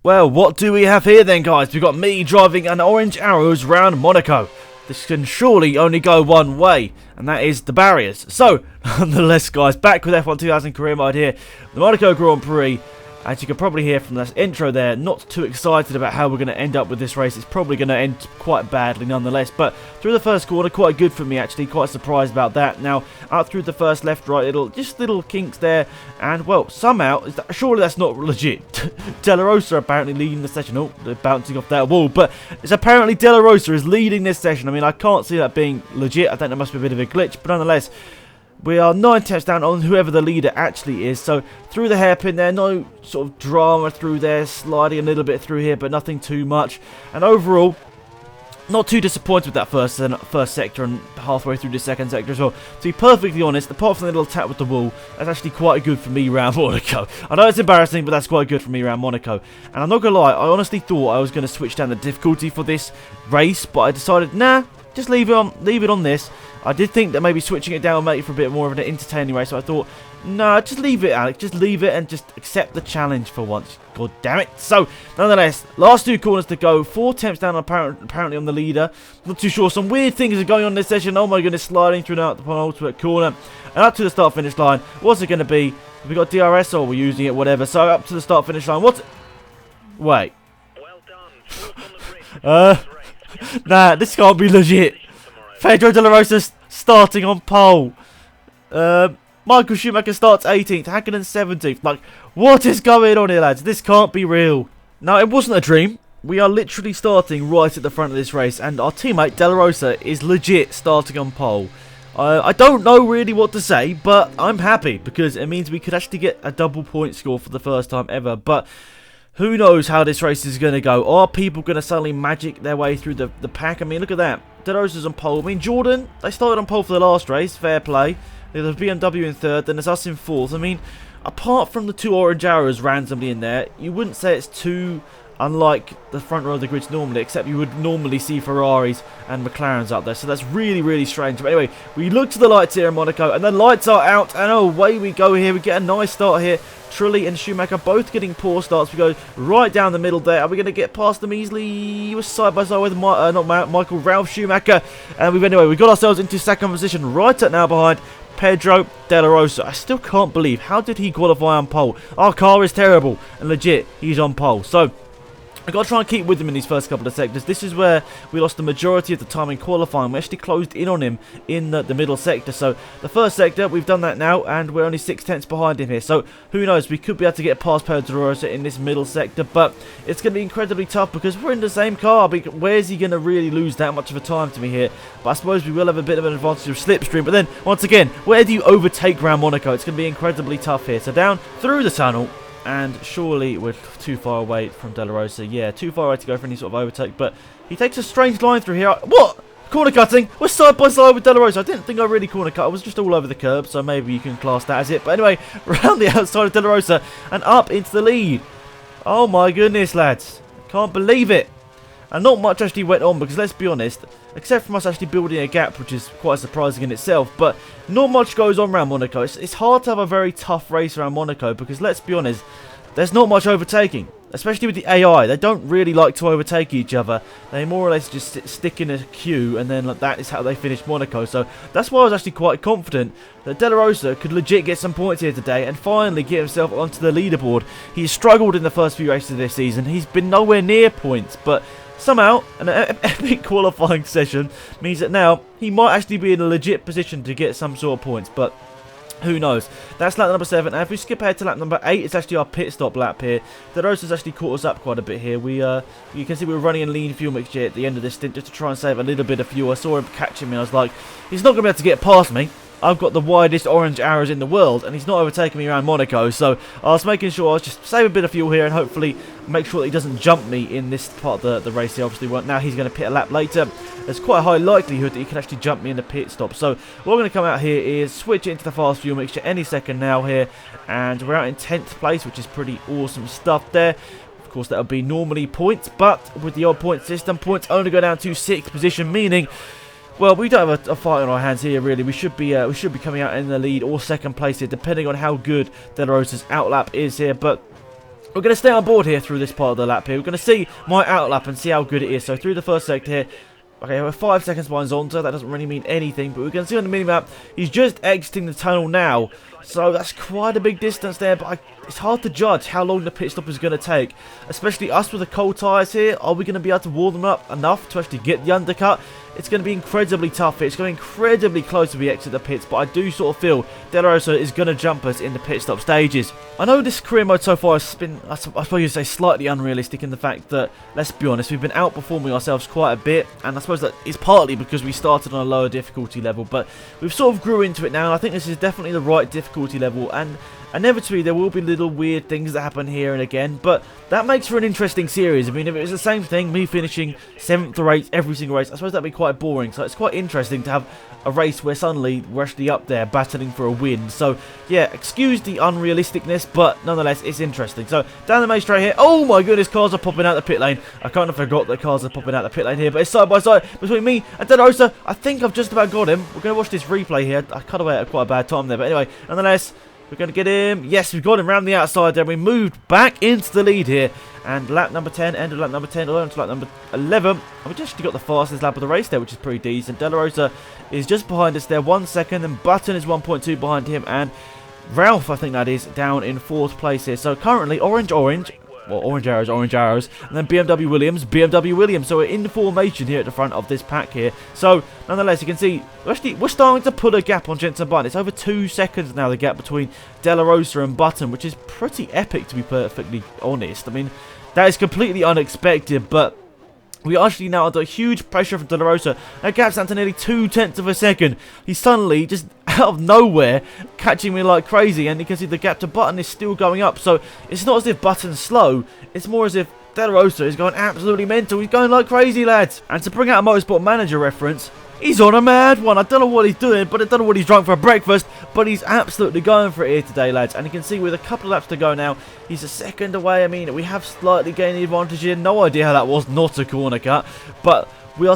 Well, what do we have here then, guys? We've got me driving an orange arrows round Monaco. This can surely only go one way, and that is the barriers. So, nonetheless, guys, back with F1 2000 career mode here, the Monaco Grand Prix. As you can probably hear from this intro there, not too excited about how we're going to end up with this race. It's probably going to end quite badly nonetheless. But through the first corner, quite good for me actually. Quite surprised about that. Now, out through the first left, right, just little kinks there. And, well, somehow, surely that's not legit. De La Rosa apparently leading the session. Oh, they're bouncing off that wall. But it's apparently De La Rosa is leading this session. I mean, I can't see that being legit. I think there must be a bit of a glitch. But nonetheless, we are 9 tenths down on whoever the leader actually is. So through the hairpin there, no sort of drama through there, sliding a little bit through here, but nothing too much. And overall, not too disappointed with that first sector and halfway through the second sector as well. To be perfectly honest, apart from the little tap with the wall, that's actually quite good for me around Monaco. I know it's embarrassing, but that's quite good for me around Monaco. And I'm not going to lie, I honestly thought I was going to switch down the difficulty for this race, but I decided, nah, just leave it on this. I did think that maybe switching it down would make it for a bit more of an entertaining race, so I thought, no, just leave it, Alex. Just leave it and just accept the challenge for once. God damn it. So, nonetheless, last 2 corners to go. 4 tenths down apparently on the leader. Not too sure. Some weird things are going on in this session. Oh my goodness, sliding through the penultimate corner. And up to the start-finish line. What's it going to be? Have we got DRS or we're using it? Whatever. So, up to the start-finish line. What's it? Wait. Nah, this can't be legit. Pedro De La Rosa starting on pole. Michael Schumacher starts 18th. Hakkinen 17th. Like, what is going on here, lads? This can't be real. Now, it wasn't a dream. We are literally starting right at the front of this race. And our teammate, De La Rosa, is legit starting on pole. I don't know really what to say, but I'm happy. Because it means we could actually get a double point score for the first time ever. But who knows how this race is going to go? Are people going to suddenly magic their way through the pack? I mean, look at that. De La Rosa's on pole. I mean, Jordan, they started on pole for the last race. Fair play. There's BMW in 3rd, then there's us in 4th. I mean, apart from the 2 orange arrows randomly in there, you wouldn't say it's too unlike the front row of the grids normally, except you would normally see Ferraris and McLarens up there. So that's really, really strange. But anyway, we look to the lights here in Monaco, and the lights are out, and away we go here. We get a nice start here. Trulli and Schumacher both getting poor starts. We go right down the middle there. Are we going to get past them easily? We're side by side with Michael, Ralph Schumacher. And we got ourselves into 2nd position right at now behind Pedro De La Rosa. I still can't believe, how did he qualify on pole? Our car is terrible, and legit, he's on pole. So I've got to try and keep with him in these first couple of sectors. This is where we lost the majority of the time in qualifying. We actually closed in on him in the middle sector. So the first sector, we've done that now, and we're only 6 tenths behind him here. So who knows, we could be able to get past Pedro De La Rosa in this middle sector, but it's going to be incredibly tough because we're in the same car. Where's he going to really lose that much of a time to me here? But I suppose we will have a bit of an advantage of slipstream. But then, once again, where do you overtake around Monaco? It's going to be incredibly tough here. So down through the tunnel. And surely we're too far away from De La Rosa. Yeah, too far away to go for any sort of overtake. But he takes a strange line through here. What? Corner cutting? We're side by side with De La Rosa. I didn't think I really corner cut. I was just all over the curb. So maybe you can class that as it. But anyway, around the outside of De La Rosa and up into the lead. Oh my goodness, lads. Can't believe it. And not much actually went on because let's be honest, except from us actually building a gap, which is quite surprising in itself, but not much goes on around Monaco. It's hard to have a very tough race around Monaco because let's be honest, there's not much overtaking, especially with the AI. They don't really like to overtake each other. They more or less just stick in a queue, and then that is how they finish Monaco. So that's why I was actually quite confident that De La Rosa could legit get some points here today and finally get himself onto the leaderboard. He's struggled in the first few races of this season. He's been nowhere near points, but somehow an epic qualifying session means that now he might actually be in a legit position to get some sort of points, but who knows. That's lap number 7. And if we skip ahead to lap number 8, it's actually our pit stop lap here. De La Rosa's actually caught us up quite a bit here. You can see we were running a lean fuel mixture at the end of this stint just to try and save a little bit of fuel. I saw him catching me. I was like, he's not going to be able to get past me. I've got the widest orange arrows in the world, and he's not overtaking me around Monaco. So I was making sure I was just save a bit of fuel here and hopefully make sure that he doesn't jump me in this part of the race. He obviously won't. Now he's going to pit a lap later. There's quite a high likelihood that he can actually jump me in the pit stop. So what we're going to come out here is switch it into the fast fuel mixture any second now here, and we're out in 10th place, which is pretty awesome stuff there. Of course, that would be normally points, but with the odd point system, points only go down to 6th position, meaning, well, we don't have a fight on our hands here, really. We should be coming out in the lead or 2nd place here, depending on how good De La Rosa's outlap is here. But We're going to stay on board here through this part of the lap here. We're going to see my outlap and see how good it is. So through the first sector here, okay, we're 5 seconds behind Zonta. That doesn't really mean anything, but we can see on the minimap, he's just exiting the tunnel now. So that's quite a big distance there, but it's hard to judge how long the pit stop is going to take. Especially us with the cold tyres here. Are we going to be able to warm them up enough to actually get the undercut? It's going to be incredibly tough here. It's going to be incredibly close as we exit the pits, but I do sort of feel De La Rosa is going to jump us in the pit stop stages. I know this career mode so far has been, I suppose you'd say, slightly unrealistic in the fact that, let's be honest, we've been outperforming ourselves quite a bit, and I suppose that is partly because we started on a lower difficulty level, but we've sort of grew into it now, and I think this is definitely the right difficulty level, and inevitably there will be little weird things that happen here and again, but that makes for an interesting series. I mean, if it was the same thing, me finishing 7th or 8th every single race, I suppose that'd be quite boring, so it's quite interesting to have a race where suddenly we're actually up there battling for a win. So yeah, excuse the unrealisticness, but nonetheless it's interesting. So down the main straight here, oh my goodness, cars are popping out the pit lane. I kind of forgot that cars are popping out the pit lane here, but it's side by side between me and De La Rosa. I think I've just about got him. We're going to watch this replay here. I cut away at quite a bad time there, but anyway, nonetheless, we're going to get him. Yes, we've got him round the outside there. We moved back into the lead here. And lap number 10, end of lap number 10, on to lap number 11. And we just actually got the fastest lap of the race there, which is pretty decent. De La Rosa is just behind us there, 1 second. And Button is 1.2 behind him. And Ralph, I think that is, down in 4th place here. So currently, orange. Well, orange arrows, and then BMW Williams. So we're in formation here at the front of this pack here. So, nonetheless, you can see, we're starting to put a gap on Jensen Button. It's over 2 seconds now, the gap between De La Rosa and Button, which is pretty epic, to be perfectly honest. I mean, that is completely unexpected, but we are actually now under huge pressure from De La Rosa. That gap's down to nearly 0.2 of a second. He's suddenly, just out of nowhere, catching me like crazy, and you can see the gap to Button is still going up. So it's not as if Button's slow, it's more as if De La Rosa is going absolutely mental. He's going like crazy, lads. And to bring out a Motorsport Manager reference, he's on a mad one. I don't know what he's doing, but I don't know what he's drunk for breakfast, but he's absolutely going for it here today, lads. And you can see with a couple of laps to go now, he's a second away. I mean, we have slightly gained the advantage here. No idea how that was not a corner cut, but we're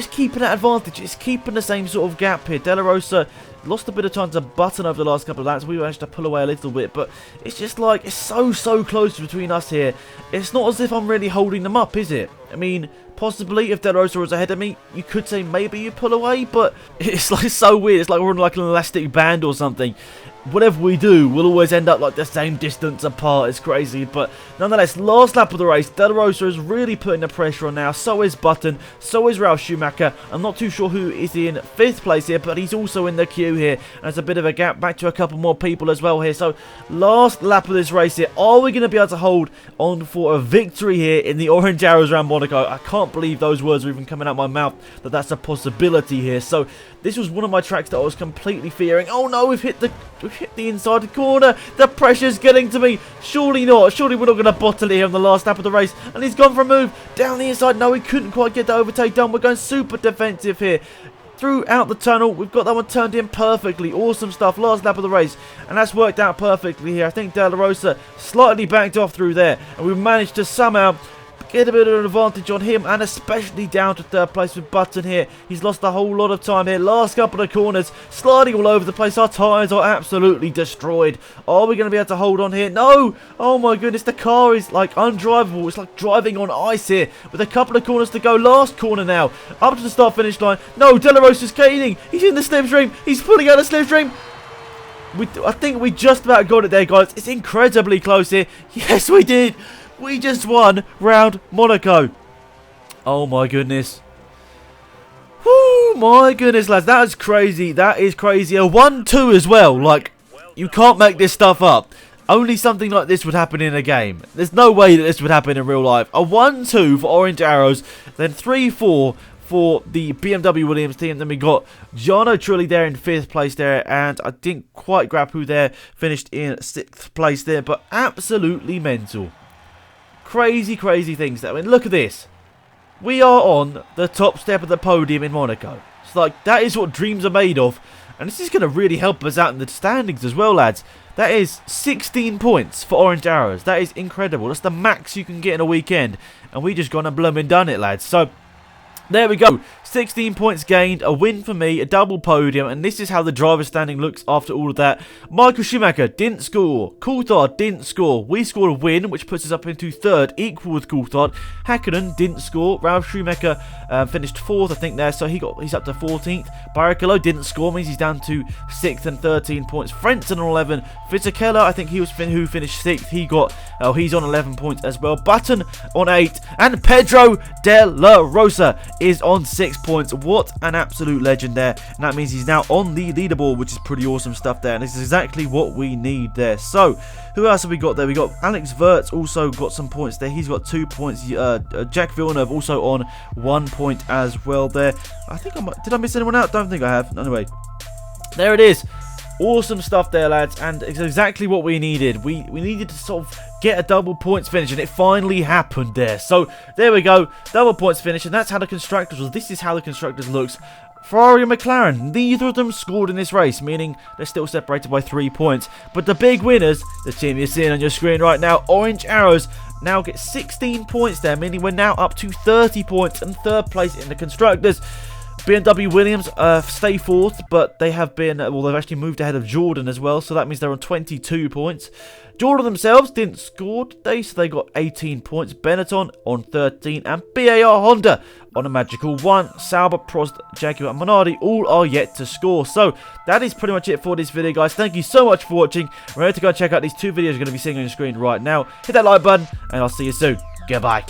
keeping that advantage. It's keeping the same sort of gap here. De La Rosa lost a bit of time to Button over the last couple of laps. We managed to pull away a little bit, but it's just like, it's so close between us here. It's not as if I'm really holding them up, is it? I mean, possibly if De La Rosa was ahead of me, you could say maybe you pull away, but it's like so weird. It's like we're on like an elastic band or something. Whatever we do, we'll always end up like the same distance apart. It's crazy, but nonetheless, last lap of the race, De La Rosa is really putting the pressure on now. So is Button, so is Ralf Schumacher. I'm not too sure who is in 5th place here, but he's also in the queue here. And there's a bit of a gap back to a couple more people as well here. So last lap of this race here, are we going to be able to hold on for a victory here in the Orange Arrows around Monaco? I can't believe those words are even coming out of my mouth, that that's a possibility here. So this was one of my tracks that I was completely fearing. Oh no, we've hit the inside corner. The pressure's getting to me. Surely not. Surely we're not going to bottle it here on the last lap of the race. And he's gone for a move down the inside. No, he couldn't quite get the overtake done. We're going super defensive here. Throughout the tunnel, we've got that one turned in perfectly. Awesome stuff. Last lap of the race, and that's worked out perfectly here. I think De La Rosa slightly backed off through there, and we've managed to somehow get a bit of an advantage on him, and especially down to 3rd place with Button here. He's lost a whole lot of time here. Last couple of corners, sliding all over the place. Our tyres are absolutely destroyed. Are we going to be able to hold on here? No! Oh my goodness, the car is like undrivable. It's like driving on ice here with a couple of corners to go. Last corner now, up to the start-finish line. No, De La Rosa's skating. He's in the slipstream. He's pulling out the slipstream. I think we just about got it there, guys. It's incredibly close here. Yes, we did. We just won round Monaco. Oh my goodness. Whoo, my goodness, lads. That is crazy. That is crazy. A 1-2 as well. Like, you can't make this stuff up. Only something like this would happen in a game. There's no way that this would happen in real life. A 1-2 for Orange Arrows. Then 3-4 for the BMW Williams team. Then we got Gianno Trulli there in 5th place there. And I didn't quite grab who there finished in 6th place there. But absolutely mental. Crazy things. I mean, look at this. We are on the top step of the podium in Monaco. It's like, that is what dreams are made of. And this is going to really help us out in the standings as well, lads. That is 16 points for Orange Arrows. That is incredible. That's the max you can get in a weekend. And we just gone and blooming done it, lads. So, There we go. 16 points gained, a win for me, a double podium, and this is how the driver standing looks after all of that. Michael Schumacher didn't score. Coulthard didn't score. We scored a win, which puts us up into 3rd, equal with Coulthard. Hakkinen didn't score. Ralf Schumacher finished 4th, I think, there, so he's up to 14th. Barrichello didn't score, means he's down to 6th and 13 points. Frentzen on 11. Fisichella, I think he was who finished 6th. He's on 11 points as well. Button on 8, and Pedro de la Rosa is on 6 points. What an absolute legend there, and that means he's now on the leaderboard, which is pretty awesome stuff there, and this is exactly what we need there. So who else have we got there? We got Alex Wirtz also got some points there. He's got 2 points. Jack Villeneuve also on 1 point as well there. I think did I miss anyone out? Don't think I have. Anyway, there it is. Awesome stuff there, lads, and it's exactly what we needed. We needed to sort of get a double points finish, and it finally happened there. So there we go, double points finish, and that's how the Constructors was. This is how the Constructors looks. Ferrari and McLaren, neither of them scored in this race, meaning they're still separated by 3 points. But the big winners, the team you're seeing on your screen right now, Orange Arrows, now get 16 points there, meaning we're now up to 30 points and 3rd place in the Constructors. BMW Williams stay 4th, but they have been, well, they've actually moved ahead of Jordan as well, so that means they're on 22 points. Jordan themselves didn't score today, so they got 18 points. Benetton on 13, and BAR Honda on a magical 1. Sauber, Prost, Jaguar, and Minardi all are yet to score. So that is pretty much it for this video, guys. Thank you so much for watching. Remember to go and check out these 2 videos you're going to be seeing on your screen right now. Hit that like button, and I'll see you soon. Goodbye.